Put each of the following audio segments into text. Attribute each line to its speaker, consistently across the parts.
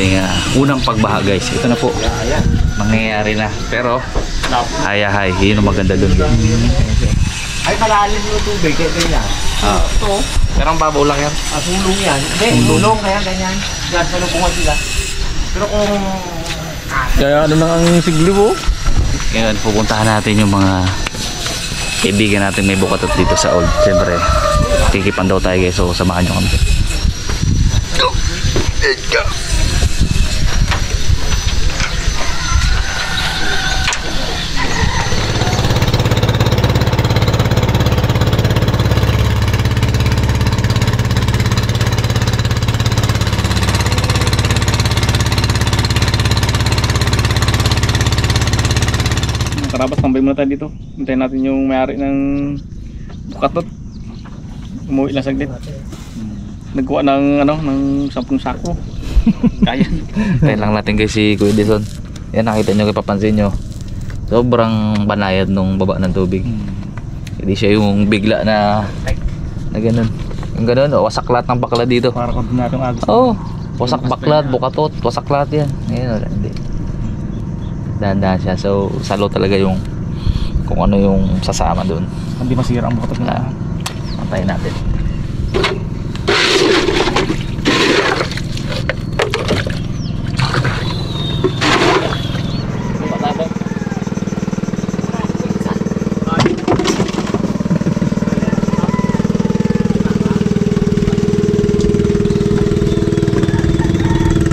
Speaker 1: ating unang pagbaha guys. Ito na po. Mangyayari na. Pero hayahay. Yun ang maganda dun.
Speaker 2: Ay, malalim yung tubig. Ganyan. Ito.
Speaker 1: Pero ang babaw lang yan.
Speaker 2: Sulong yan. Hindi, sulong. Kaya ganyan. Kaya salubungan sila. Pero kung...
Speaker 3: Kaya ano na ang sigliw oh.
Speaker 1: Ngayon, pupuntahan natin yung mga kaibigan natin may bukatot dito sa old. Siyempre, kikipan daw tayo guys. So, samahan nyo kami. Let's go!
Speaker 3: Karabas, tambay muna tayo dito. Hintayin natin yung may-ari ng bukatot. Umuwi lang saglit. Nagkuha ng ano, ng 10 sako. Kaya.
Speaker 1: Tayo lang natin guys si Kuya Edison. Yan, nakita nyo, ipapansin nyo. Sobrang banayad nung baba ng tubig. Hindi siya yung bigla na ganun. Yung ganun, wasak lahat ng bakla dito.
Speaker 3: Para koordinatong agos.
Speaker 1: Oo, wasak baklat, bukatot, wasak lahat yan. Ngayon, wala, hindi. Dahan-dahan siya. So, salo talaga yung kung ano yung sasama doon.
Speaker 3: Hindi masira ang bukatot na.
Speaker 1: Antayin natin.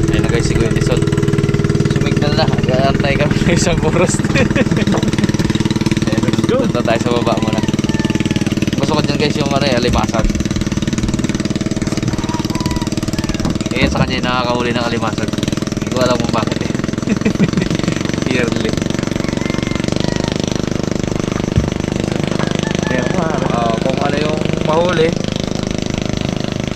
Speaker 1: Ayun na guys, si Kuya Edison. Sumignal na. Nag-aantay kami ng isang forest. Punta tayo sa baba muna. Gusto ko dyan guys yung alimasan. Sa kanya yung nakakahuli ng alimasan. Hindi ko alam kung bakit eh. Yearly. Kung ano yung mahuli,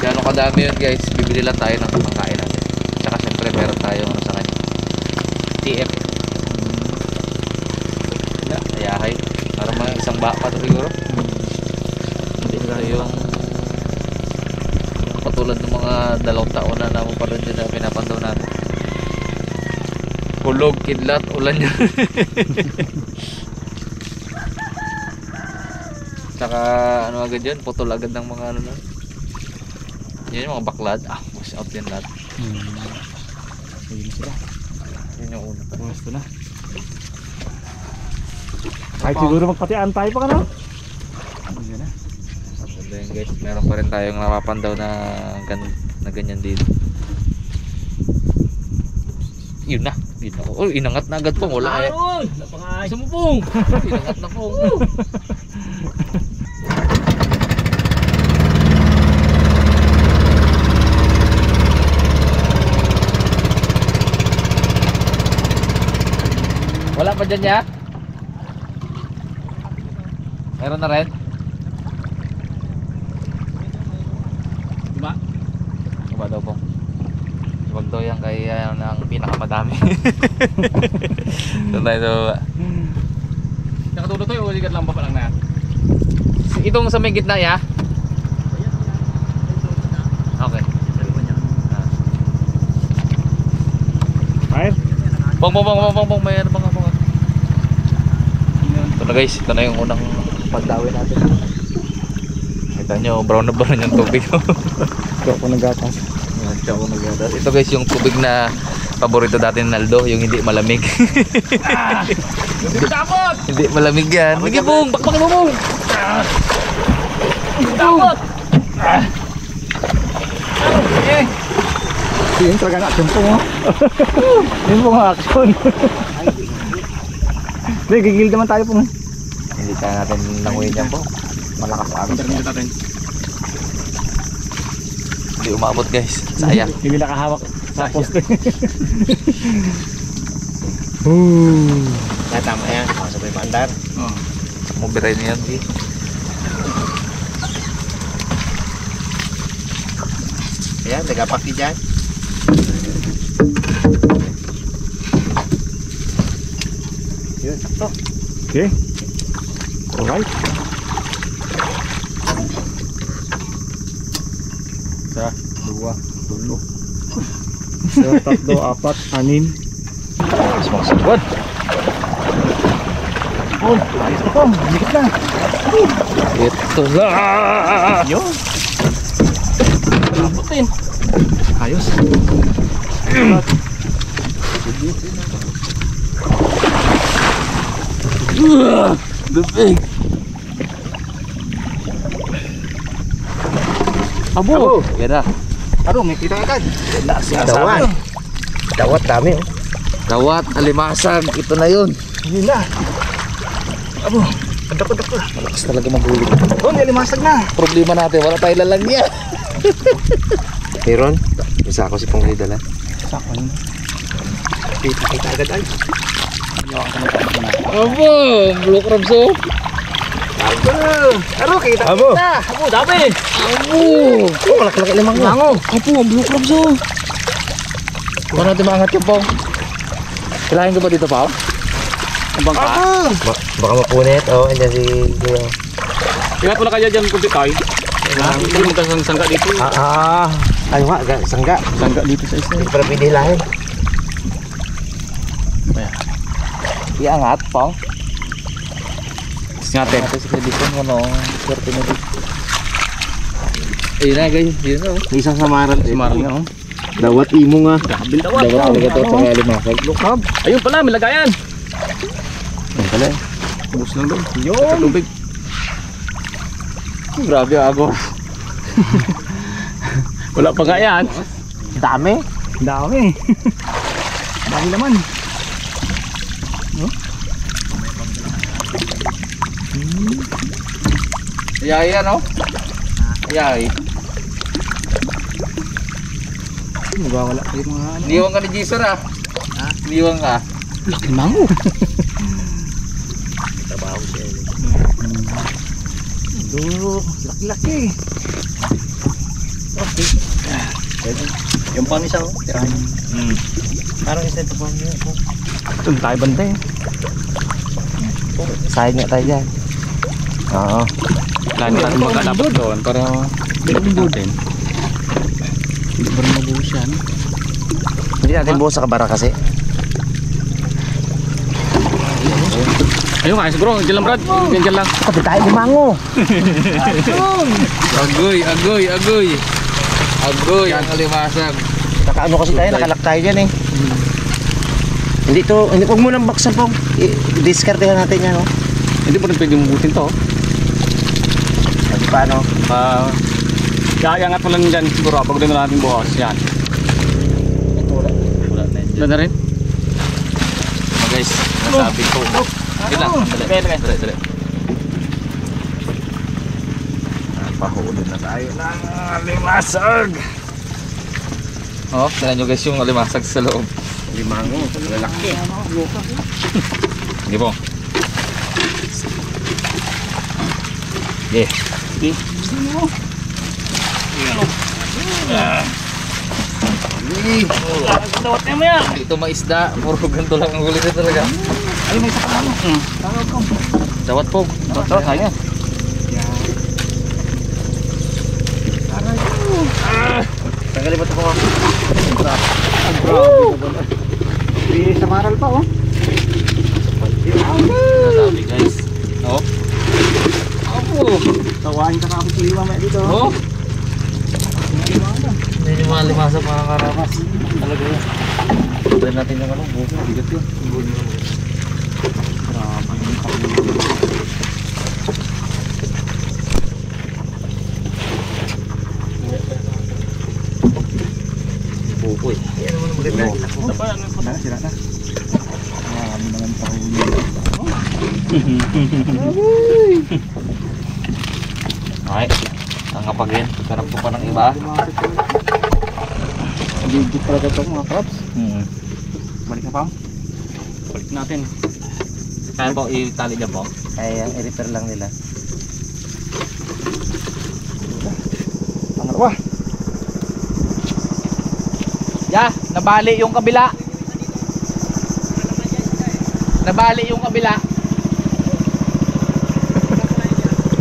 Speaker 1: gano'ng kadami yun guys, bibili lang tayo ng pangkain natin. Tsaka syempre meron tayong ano sa kanya, TF. Ayahay. Parang mga isang baka to siguro. Hindi na yung patulad ng mga 2 taon na naman pa rin dyan na pinapandaw natin. Hulog, kidlat, ulan yun. Tsaka ano agad yun, putol agad ng mga ano na. Yun yung mga baklad. Wash out yan lahat.
Speaker 3: Sige sila.
Speaker 1: Yun yung una.
Speaker 3: Gusto na. Kahit siguro magpatian tayo pa ka na. Hindi na.
Speaker 1: Maganda yun guys. Meron pa rin tayong napapandaw na ganyan dito. Yun na. Yun na. Oh, inangat na agad pong. Wala eh. Isa mo pong. Inangat na pong. Wala pa dyan ya? Meron na rin?
Speaker 3: Diba?
Speaker 1: Diba daw po? Huwag daw yan kay ang pinakamadami. Doon tayo sa baba.
Speaker 3: Nakatuto to yung uligat lang pa lang na yan.
Speaker 1: Itong sa may gitna ya? Okay.
Speaker 3: Fire?
Speaker 1: Bong, mayroon bang bong. Ito na guys, ito na yung unang pagdawi natin. Kita nyo, brown na brown yung tubig.
Speaker 3: Ito ako nagatas.
Speaker 1: Ito guys, yung tubig na paborito dati ni Naldo, yung hindi malamig.
Speaker 3: Tapot!
Speaker 1: Hindi malamig yan. Sige bong, bakbakin mo bong!
Speaker 3: Tapot! Yun talaga na, timpong mo. Yun po nga action. Hindi, gigil naman tayo po.
Speaker 1: Hindi kaya natin languyin yan po. Malakas agos yan. Hindi umabot guys, sayang.
Speaker 3: Hindi nakahawak sa poste.
Speaker 2: Tama yan. Sabay maandar.
Speaker 1: Mubiray na yan di.
Speaker 2: Ayan, nagapaki dyan. Yun, sakto.
Speaker 3: Okay. Alright. Isa, dua, tulo.
Speaker 2: Isa, tatlo, apat, anim.
Speaker 1: Mas magsugod.
Speaker 2: Oh, ayos na pong. Bigat na.
Speaker 1: Ito na.
Speaker 2: Yun.
Speaker 3: Putin.
Speaker 2: Ayos.
Speaker 1: Bibig.
Speaker 2: Abo.
Speaker 1: Yan na.
Speaker 2: Aro, may kita agad.
Speaker 1: Dawat.
Speaker 2: Dawat dami.
Speaker 1: Dawat, alimasag. Ito na yun.
Speaker 2: Yun na. Abo. Pandak ko.
Speaker 1: Malakas talaga maghuli.
Speaker 2: Oh, nilimasag na.
Speaker 1: Problema natin, wala tayo lalagyan.
Speaker 4: Meron? Isa ako si Pongay dala.
Speaker 2: Sako yun. Kita agad ay.
Speaker 1: Abo, blue crabs oh.
Speaker 2: Aro, kita.
Speaker 4: Abo.
Speaker 2: Abo, dami.
Speaker 1: Abo.
Speaker 4: Oh, malaki-laki lamang mo.
Speaker 2: Lango.
Speaker 1: Abo, ang blue crabs oh. Paano natin maangat yung pong? Kailangan ko ba dito pa?
Speaker 3: Ang bangka.
Speaker 4: Baka mapunit. Oh, andyan si Kuya.
Speaker 3: Ingat mo na kaya dyan kunti tayo. Hindi mo kasang sangga dito.
Speaker 4: Ay, nga, sangga.
Speaker 3: Sangga dito sa isa.
Speaker 4: Hindi para pinilahin.
Speaker 1: Iangat pong.
Speaker 3: Tapos natin.
Speaker 1: Ito si Kredison ko no. Swerte mo dito. Ayun na guys, yun na oh.
Speaker 4: May isang samaran.
Speaker 3: Sumarang nga oh.
Speaker 4: Dawat imo nga.
Speaker 3: Grabe dawat.
Speaker 1: Dawat talaga ito sa alimasag.
Speaker 3: Lukab. Ayun pala, may lagayan.
Speaker 4: Ayun pala.
Speaker 3: Ubus lang doon. Yun. Tubig.
Speaker 1: Grabe abo.
Speaker 3: Wala pa nga yan.
Speaker 4: Dami.
Speaker 2: Dami. Dami naman.
Speaker 1: Ayay yan oh. Ayay.
Speaker 2: Magwawala kayo mga ano.
Speaker 1: Liwang ka ni Jason ah. Liwang ka.
Speaker 2: Laki mango.
Speaker 4: Trabaho siya.
Speaker 2: Laki-laki. Okay. Yung pang isa oh. Tirahan.
Speaker 4: Parang isa ito po niyo.
Speaker 3: Ito tayo bantay.
Speaker 4: Sayang nga tayo dyan. Oo.
Speaker 3: Kailangan natin magkalapot doon para natin.
Speaker 2: Hindi ba rin mabuhos yan?
Speaker 4: Hindi natin buo sa kabara kasi.
Speaker 3: Ayun nga, siguro. Diyan lang Brad. Diyan lang.
Speaker 4: Kapit tayo limango.
Speaker 1: Agoy, agoy, agoy. Agoy ang alimasag.
Speaker 4: Nakaano kasi tayo, nakalak tayo dyan eh. Hindi to, hindi, huwag mo nang baksan po. I-discartehan natin yan, oh.
Speaker 3: Hindi po rin pwede mong to.
Speaker 4: Hindi pa, ano.
Speaker 3: Kaya mo lang dyan siguro. Pag doon na natin buhos. Yan.
Speaker 1: Wala na yun.
Speaker 3: Wala na rin.
Speaker 1: Guys, nasabi ko. Yun lang, dali. Dali. Pahulog na tayo ng alimasag. Oh, tignan nyo guys yung alimasag sa loob.
Speaker 4: Limango, lalaki.
Speaker 1: Hindi po. Yeah.
Speaker 3: Dawat na mo yan.
Speaker 1: Ito maisda, puro ganito lang ang huli na talaga.
Speaker 2: Ay, may isa ka lang.
Speaker 1: Dawat po.
Speaker 3: Dawat tayo.
Speaker 4: Tanggalin mo ito po.
Speaker 2: May samaral pa oh.
Speaker 1: Nasabi guys. Oh. Apo.
Speaker 2: Tawain ka kapag siliwa may dito.
Speaker 1: Oh. Hindi yung mga limasag mga karamas. Talaga yan. Try natin yung ano, buko. Bigat yun. Buko eh.
Speaker 4: Yan naman maganda.
Speaker 2: Sira na. Marami naman pahuli.
Speaker 1: Okay. Ang kapagin. Sarap po pa ng iba.
Speaker 2: Legit talaga ito mga crops.
Speaker 3: Balik na pa. Balik natin.
Speaker 1: Kaya po itali dyan po.
Speaker 4: Ay, ang i-repair lang nila.
Speaker 2: Pangalawa.
Speaker 1: Ya, nabali yung kabila. Nabali yung kabila.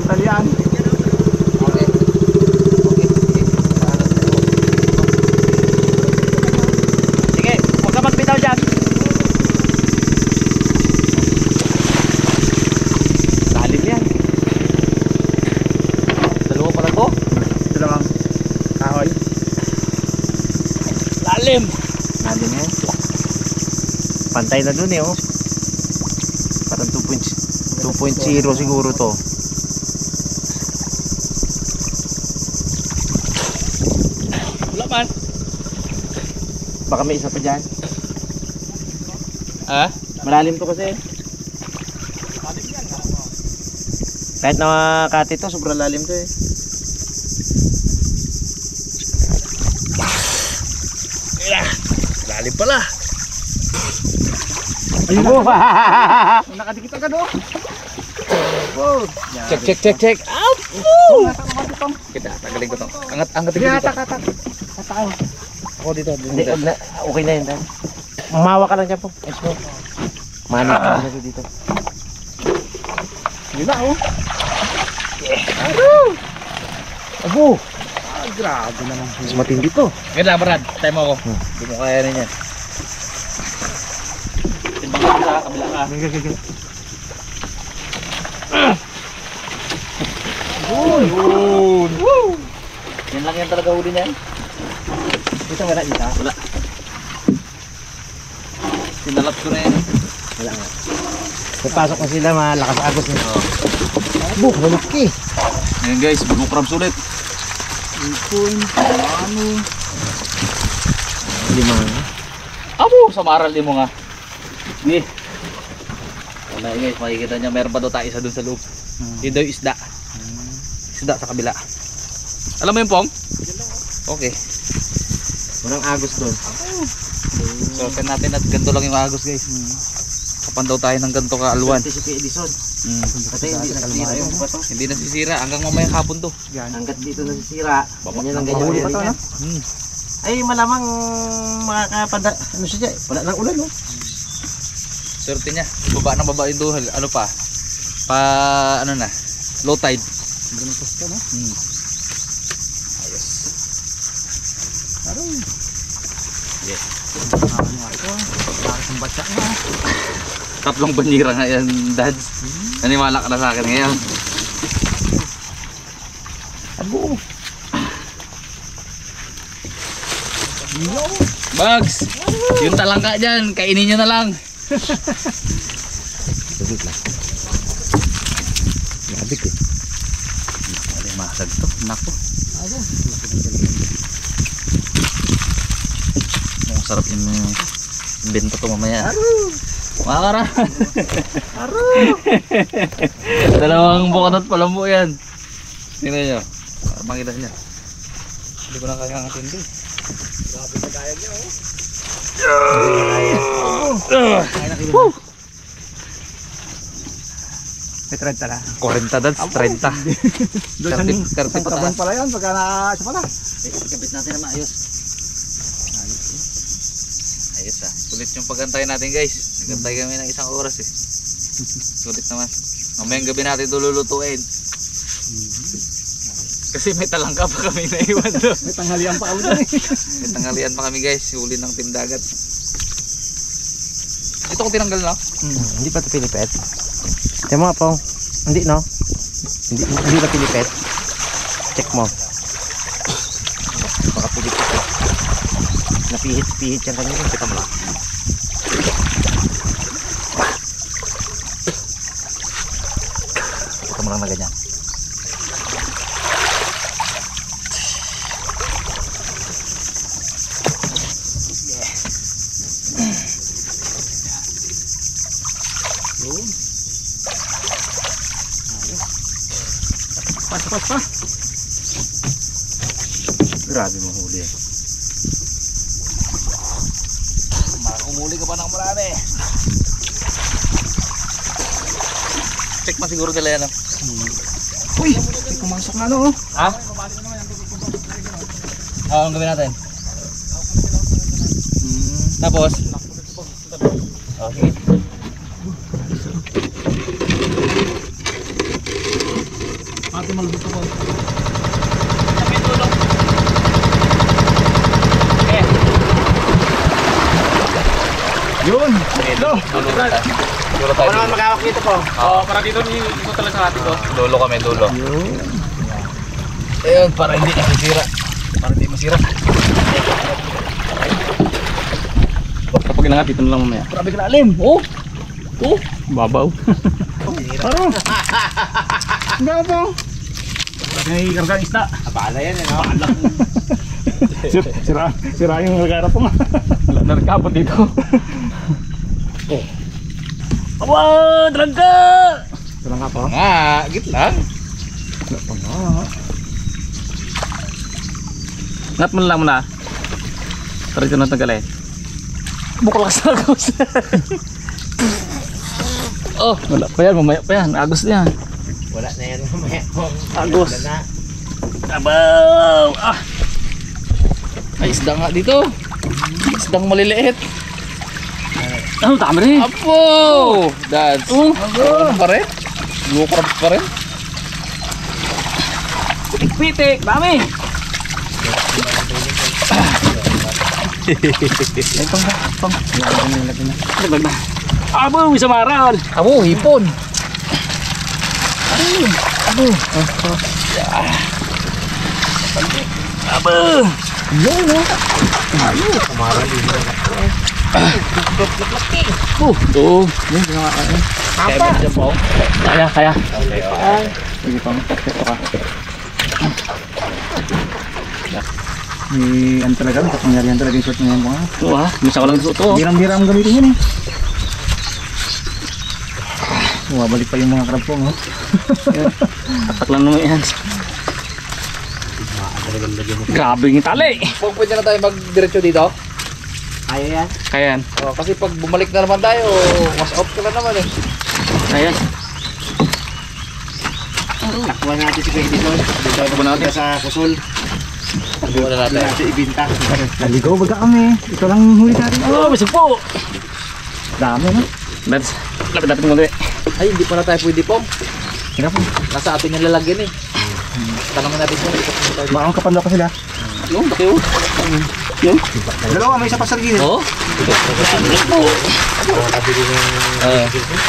Speaker 2: Italian.
Speaker 1: Okay.
Speaker 3: Lalim.
Speaker 4: Lalim yan. Pantay na dun eh, oh. Parang 2.0 siguro to.
Speaker 3: Wala man.
Speaker 4: Baka may isa pa dyan.
Speaker 3: Ah?
Speaker 4: Malalim to kasi. Kahit na kati to, sobrang lalim to eh.
Speaker 3: Lalim pala.
Speaker 4: Ayun na.
Speaker 3: Nakadikit ka do.
Speaker 1: Check.
Speaker 3: Oh, nasa naman ito.
Speaker 1: Kita, tanggalin ko to. Angat dito.
Speaker 3: Hatak.
Speaker 1: Ako dito.
Speaker 4: Hindi, okay na yun. Dan. Mawa ka lang dyan po. Let's go. Manit ka na dito.
Speaker 3: Yun na oh.
Speaker 4: Abo!
Speaker 3: Grabe naman.
Speaker 4: Mas matindi to.
Speaker 1: Ngayon lang, Brad. Tayo mo ako. Hindi mo kaya rin yan.
Speaker 3: Timbang ka sa kabila ka.
Speaker 1: Yan lang yan talaga huli niyan.
Speaker 4: Dito wala dito.
Speaker 1: Wala. Sinalat ko na yan.
Speaker 4: Wala nga. Pagpasok na sila, malakas agos nyo. Abo, malaki.
Speaker 1: Ngayon guys, bagong crabs ulit.
Speaker 4: Lima.
Speaker 1: Abo, sa maral din mo nga. Hindi. Wala guys, makikita niya meron pa daw tayo isa dun sa loob. Yun daw yung isda. Isda sa kabila. Alam mo yung pong? Okay.
Speaker 4: Walang agos doon.
Speaker 1: So, send natin at ganito lang yung agos guys. Kapan daw tayo ng ganito kaalwan.
Speaker 4: Si Kuya Edison. Kasi hindi nasisira yung bato.
Speaker 1: Hindi nasisira hanggang mamayang hapon to.
Speaker 4: Hanggat dito nasisira. Ganyan ang
Speaker 3: Mahuli pa to,
Speaker 4: ganyan. Ay malamang makakapada. Ano siya dyan? Wala nang ulan, no?
Speaker 1: Swerte niya. Baba ng baba yung duhal. Ano pa? Ano na? Low tide. Ayos. Yes. Tatlong banyira nga yan, Dad. Naniwala ka na sa akin ngayon. Abo. Bugs! Yung talangka dyan, kainin nyo na lang.
Speaker 4: Saglit lang. Nabik eh.
Speaker 1: Wala yung masag to. Nako. Mukhang sarap yung benta to mamaya. Makakara. Dalawang bukanot pala mo yan. Tingnan nyo. Para makita nyo. Hindi ko na kaya ang atindi. Grabe na kaya nyo.
Speaker 3: May thread tala.
Speaker 1: 40 dads, 30.
Speaker 3: Doon sa
Speaker 1: 30
Speaker 3: kaban
Speaker 1: pataas.
Speaker 3: pala yan. Pagka na siya pala.
Speaker 1: Kapit natin na maayos. Ayos ah. Sulit yung pagantay natin guys. Nagantay kami ng 1 oras eh. Sulit naman. Mamayang gabi natin ito lulutuin. Kasi may talangka pa kami naiwan doon.
Speaker 3: May tanghalian pa kami dyan eh.
Speaker 1: May tanghalian pa kami guys. Huli ng Team Dagat. Ito ko tinanggal na.
Speaker 4: Hindi pa ito pilipet. Tiyan mo nga po. Hindi no? Hindi pa pilipet. Check mo. Baka pilipet eh. Napihit-pihit yan kanina. Kita mo lang. Kita mo lang na ganyan.
Speaker 3: Pa.
Speaker 4: Grabe mo huli eh.
Speaker 1: Umuli ka pa ng marami. Check mo siguro nila yan.
Speaker 3: Uy! Kumansok na no.
Speaker 1: Ha? Anong gawin natin? Tapos? Okay.
Speaker 3: Ate malubog ko. Yun!
Speaker 1: Dulo tayo.
Speaker 4: Ano naman magawak dito po?
Speaker 3: Para dito talaga sa atin ko.
Speaker 1: Dulo kami, dulo. Ayun, para hindi masira. Para hindi masira.
Speaker 3: Pag-ilangat, dito na lang mamaya.
Speaker 1: Grabe kalalim. Oh. Oh.
Speaker 3: Babaw. Aro. Ang po. May kargang isda.
Speaker 2: Abala yan eh, no?
Speaker 3: Sira yung nagara po nga. Narkapot dito. Oh. Aba, drangka! Drangka po?
Speaker 1: Nga, git lang.
Speaker 3: Ngat mo lang muna. Tara dito na tagal eh. Buklakas na agos. Oh, wala pa yan, mamaya pa yan. Agos na yan.
Speaker 2: Wala na yan mamaya.
Speaker 3: Agos.
Speaker 2: Wala na.
Speaker 3: Abaw! Ah!
Speaker 1: May isda nga dito. Isdang maliliit.
Speaker 3: Ano, dami rin.
Speaker 1: Apo! Dads.
Speaker 3: Oh,
Speaker 1: Ano pa rin? Lukrab pa rin.
Speaker 3: pitik-pitik, dami. Ito. Abo, isa maral.
Speaker 1: Amo, hipon.
Speaker 3: Abo. Oh, yun kinakain.
Speaker 1: Kaya dyan po.
Speaker 3: Kaya. Sige pang, ito ka.
Speaker 4: Ano talaga, kapangyarihan talaga yung shot na yan mga.
Speaker 3: Ito ha, misa ko lang ito.
Speaker 4: Biram-biram gamitin yun eh. Balik pa yung mga crab po, no?
Speaker 3: Tatak lang naman yan. Grabe yung tali.
Speaker 1: Kung pwede na tayo magdiretso dito.
Speaker 2: Kaya yan.
Speaker 3: Kaya yan.
Speaker 1: Oh, kasi pag bumalik na naman tayo, mas off ka na naman eh.
Speaker 3: Kaya yan.
Speaker 2: Takbuhan natin si Kuya Edison. Dito
Speaker 3: Takbuhan natin.
Speaker 2: sa Kusol.
Speaker 1: Takbuhan na natin.
Speaker 2: Doon natin ibinta.
Speaker 4: Naligaw baga kami. Ito lang huli natin.
Speaker 3: Oh, bisig po.
Speaker 4: Dami, no?
Speaker 3: Let's lapit natin mo dito.
Speaker 1: Ay, hindi pa na tayo pwede pong.
Speaker 4: Kaya po.
Speaker 1: Nasa atin yung lalagyan eh. Tanongin natin kung ikot mo tayo.
Speaker 4: Baka kapanda pa sila.
Speaker 3: Yung, baki yun. Yung.
Speaker 4: Dalawa, may isa pa sa gilid.
Speaker 1: Oo.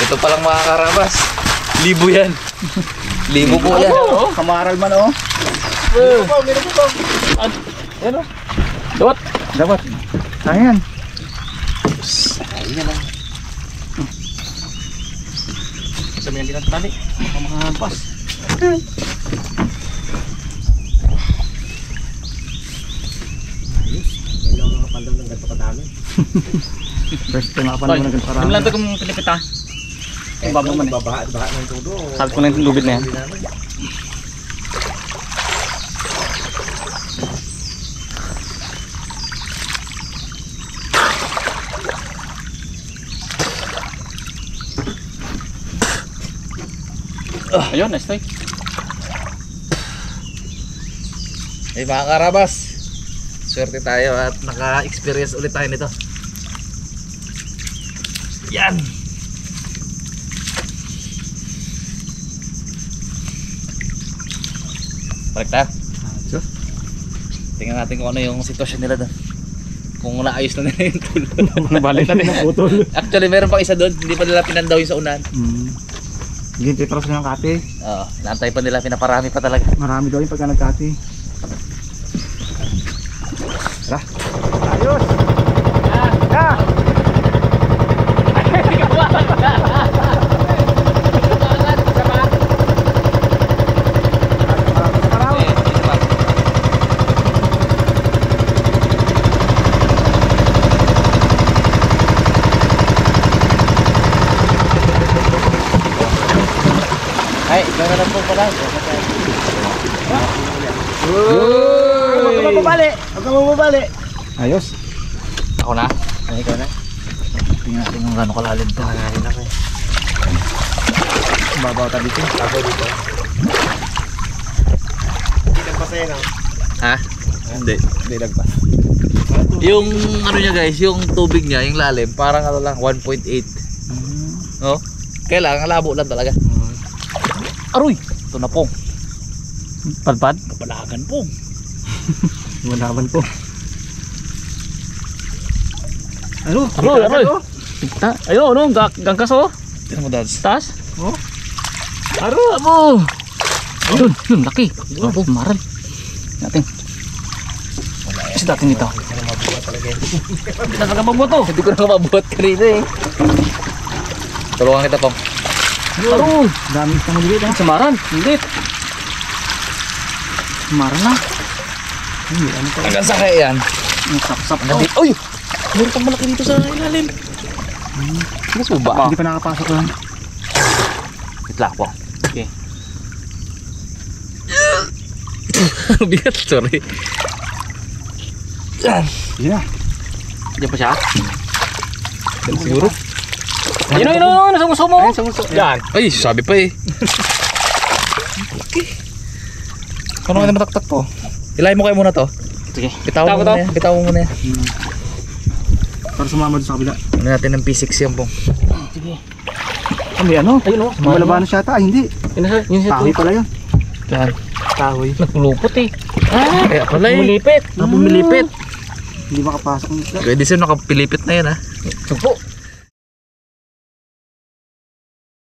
Speaker 1: Ito palang mga karabas. Libo yan. Libo po yan.
Speaker 3: Oh,
Speaker 4: Kamaral man, oh.
Speaker 3: yan o. Dawat.
Speaker 4: Dapat. Ayan.
Speaker 3: Sabi yan tinatali. Mga pas.
Speaker 2: Ngayon lang nakapandang ng ganito kadami.
Speaker 4: First time makapanong na ganito
Speaker 3: Yung
Speaker 4: karami.
Speaker 3: lang ito kung pinipita. Yung babaw man eh.
Speaker 2: Babaha ng tudo.
Speaker 3: Sabi ko na yung lubid na yan. Ayun, nice try.
Speaker 1: Ay mga karabas. Swerte tayo at naka-experience ulit tayo nito. Yan. Balik tayo. Tingnan natin kung ano yung sitwasyon nila doon. Kung naayos na nila yung tulo.
Speaker 3: Balik natin ang putol.
Speaker 1: Actually meron pang isa doon. Hindi pa nila pinandaw yung sa unan.
Speaker 4: Gintay para sa ng kati.
Speaker 1: Oo, naantay pa nila. Pinaparami pa talaga.
Speaker 4: Marami daw yung pagka nagkati. Tara. Ayos! Ah!
Speaker 2: Ay, gano'n lang po pala.
Speaker 4: Huwag ka mababali! Huwag ka mababali! Ayos!
Speaker 1: Ako na.
Speaker 2: Ay, ikaw na.
Speaker 1: Tingnan natin kung gano'ng kalalim to.
Speaker 2: Panganin ako eh.
Speaker 4: Babaw tayo dito.
Speaker 2: Ako dito. Hindi lang pa sa'yo, no?
Speaker 1: Ha? Hindi.
Speaker 2: Hindi lang pa.
Speaker 1: Yung ano niya guys, yung tubig niya, yung lalim, parang ano lang, 1.8. Oh? Kailangan labo lang talaga. Aroy! Ito na pong.
Speaker 3: Padpad?
Speaker 1: Kapalagan pong.
Speaker 4: Malaban po. Ano?
Speaker 3: Aroy, aroy. Ayun, ano, gangkas oh.
Speaker 1: Tignan mo dads.
Speaker 3: Taas. Oh. Aro, abo. Ayun, yun, laki. Abo, maral. Natin. Kasi natin ito. Hindi na sa mo to.
Speaker 1: Hindi ko na mabuhat kanina eh. Tulungan kita, Pong.
Speaker 3: Aroy! Dami isang maliit ha. Samaran, hindi. Samaran na.
Speaker 1: Hanggang sa kaya yan.
Speaker 3: Ang sap-sap to.
Speaker 1: Nandito. Uy! Meron pang malaki dito sa ilalim. Mas mo ba?
Speaker 3: Hindi pa nakapasok lang.
Speaker 1: Wait lang, Pong.
Speaker 3: Okay.
Speaker 1: Bigat, sorry. Yan.
Speaker 3: Sige na.
Speaker 1: Diyan pa siya? Diyan siguro.
Speaker 3: Yun, sa nguso mo.
Speaker 4: Ayun, sa nguso.
Speaker 3: Yan.
Speaker 1: Ay, sabi pa eh. Okay. Paano ka na mataktak po? Ilayin mo kayo muna to.
Speaker 3: Sige.
Speaker 1: Bitawan mo
Speaker 3: Bitaw ko
Speaker 1: muna yan. Bitawan mo muna yan.
Speaker 3: Para sumama doon sa kabila.
Speaker 1: Ano natin ng P6 yan, Pong.
Speaker 3: Sige. Ah, may ano? Ayun o. Malabanan siya ata. Ay, hindi. Yun siya. Tahoy pala yun.
Speaker 1: Yan.
Speaker 3: Tahoy. Nagpulupot eh.
Speaker 1: Kaya pala eh.
Speaker 3: Bumilipit.
Speaker 1: Bumilipit.
Speaker 3: Hindi makapasok ng isla.
Speaker 1: Pwede siya nakapilipit na yan ha.
Speaker 3: Sugpo.